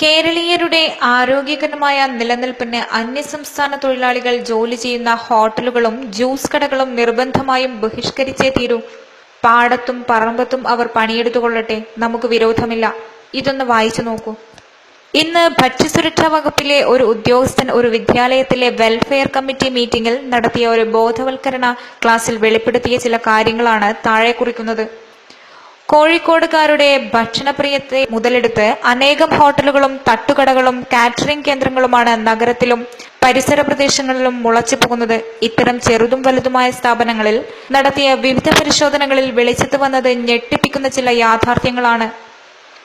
കേരളീയരുടെ ആരോഗ്യകരമായ നിലനിൽപ്പിന് അന്യസംസ്ഥാന തൊഴിലാളികൾ ജോലി ചെയ്യുന്ന ഹോട്ടലുകളും ജ്യൂസ് കടകളും നിർബന്ധമായും ബഹിഷ്കരിച്ചേ തീരൂ. പാടത്തും പറമ്പത്തും അവർ പണിയെടുത്തുകൊള്ളട്ടെ, നമുക്ക് വിരോധമില്ല. ഇതൊന്ന് വായിച്ചു നോക്കൂ. ഇന്ന് ഭക്ഷ്യസുരക്ഷാ വകുപ്പിലെ ഒരു ഉദ്യോഗസ്ഥൻ ഒരു വിദ്യാലയത്തിലെ വെൽഫെയർ കമ്മിറ്റി മീറ്റിംഗിൽ നടത്തിയ ഒരു ബോധവൽക്കരണ ക്ലാസ്സിൽ വെളിപ്പെടുത്തിയ ചില കാര്യങ്ങളാണ് താഴെ കുറിക്കുന്നത്. കോഴിക്കോടുകാരുടെ ഭക്ഷണപ്രിയത്തെ മുതലെടുത്ത് അനേകം ഹോട്ടലുകളും തട്ടുകടകളും കാറ്ററിംഗ് കേന്ദ്രങ്ങളുമാണ് നഗരത്തിലും പരിസര പ്രദേശങ്ങളിലും മുളച്ചു പോകുന്നത്. ഇത്തരം ചെറുതും വലുതുമായ സ്ഥാപനങ്ങളിൽ നടത്തിയ വിവിധ പരിശോധനകളിൽ വെളിച്ചത്ത് വന്നത് ഞെട്ടിപ്പിക്കുന്ന ചില യാഥാർത്ഥ്യങ്ങളാണ്.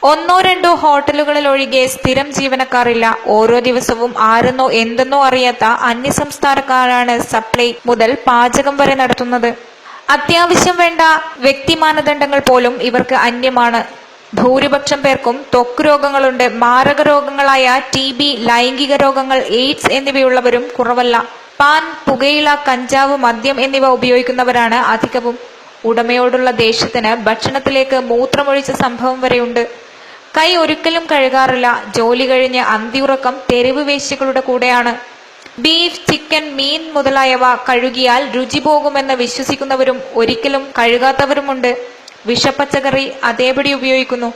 ഒന്നോ രണ്ടോ ഹോട്ടലുകളിൽ ഒഴികെ സ്ഥിരം ജീവനക്കാർ ഇല്ല. ഓരോ ദിവസവും ആരെന്നോ എന്തെന്നോ അറിയാത്ത അന്യസംസ്ഥാനക്കാരാണ് സപ്ലൈ മുതൽ പാചകം വരെ നടത്തുന്നത്. അത്യാവശ്യം വേണ്ട വ്യക്തി മാനദണ്ഡങ്ങൾ പോലും ഇവർക്ക് അന്യമാണ്. ഭൂരിപക്ഷം പേർക്കും ത്വക്ക് രോഗങ്ങളുണ്ട്. മാരക രോഗങ്ങളായ TB, ലൈംഗിക രോഗങ്ങൾ, എയ്ഡ്സ് എന്നിവയുള്ളവരും കുറവല്ല. പാൻ, പുകയില, കഞ്ചാവ്, മദ്യം എന്നിവ ഉപയോഗിക്കുന്നവരാണ് അധികവും. ഉടമയോടുള്ള ദേഷ്യത്തിന് ഭക്ഷണത്തിലേക്ക് മൂത്രമൊഴിച്ച സംഭവം വരെയുണ്ട്. കൈ ഒരിക്കലും കഴുകാറില്ല. ജോലി കഴിഞ്ഞ് അന്തിയുറക്കം തെരുവ് വേശ്യകളുടെ കൂടെയാണ്. ബീഫ്, ചിക്കൻ, മീൻ മുതലായവ കഴുകിയാൽ രുചി പോകുമെന്ന് വിശ്വസിക്കുന്നവരും ഒരിക്കലും കഴുകാത്തവരുമുണ്ട്. വിഷപ്പച്ചക്കറി അതേപടി ഉപയോഗിക്കുന്നു.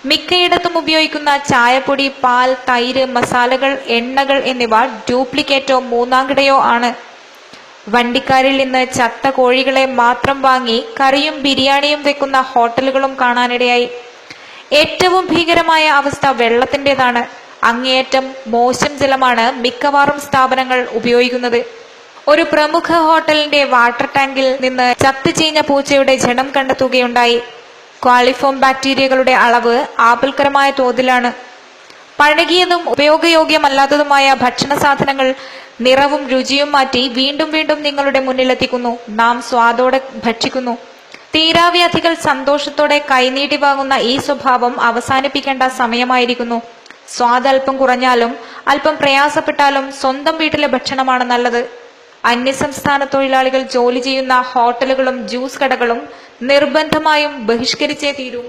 മിക്കയിടത്തും ഉപയോഗിക്കുന്ന ചായപ്പൊടി, പാൽ, തൈര്, മസാലകൾ, എണ്ണകൾ എന്നിവ ഡ്യൂപ്ലിക്കേറ്റോ മൂന്നാംകിടയോ ആണ്. വണ്ടിക്കാരിൽ നിന്ന് ചത്ത കോഴികളെ മാത്രം വാങ്ങി കറിയും ബിരിയാണിയും വെക്കുന്ന ഹോട്ടലുകളും കാണാനിടയായി. ഏറ്റവും ഭീകരമായ അവസ്ഥ വെള്ളത്തിൻ്റെതാണ്. അങ്ങേയറ്റം മോശം ജലമാണ് മിക്കവാറും സ്ഥാപനങ്ങൾ ഉപയോഗിക്കുന്നത്. ഒരു പ്രമുഖ ഹോട്ടലിന്റെ വാട്ടർ ടാങ്കിൽ നിന്ന് ചത്തുചീഞ്ഞ പൂച്ചയുടെ ജഡം കണ്ടെത്തുകയുണ്ടായി. ക്വാളിഫോം ബാക്ടീരിയകളുടെ അളവ് ആപൽക്കരമായ തോതിലാണ്. പഴകിയതും ഉപയോഗയോഗ്യമല്ലാത്തതുമായ ഭക്ഷണ സാധനങ്ങൾ നിറവും രുചിയും മാറ്റി വീണ്ടും വീണ്ടും നിങ്ങളുടെ മുന്നിലെത്തിക്കുന്നു. നാം സ്വാദോടെ ഭക്ഷിക്കുന്നു. തീരാവ്യാധികൾ സന്തോഷത്തോടെ കൈനീട്ടി വാങ്ങുന്ന ഈ സ്വഭാവം അവസാനിപ്പിക്കേണ്ട സമയമായിരിക്കുന്നു. സ്വാദ് അല്പം കുറഞ്ഞാലും അല്പം പ്രയാസപ്പെട്ടാലും സ്വന്തം വീട്ടിലെ ഭക്ഷണമാണ് നല്ലത്. അന്യസംസ്ഥാന തൊഴിലാളികൾ ജോലി ചെയ്യുന്ന ഹോട്ടലുകളും ജ്യൂസ് കടകളും നിർബന്ധമായും ബഹിഷ്കരിച്ചേ തീരൂ.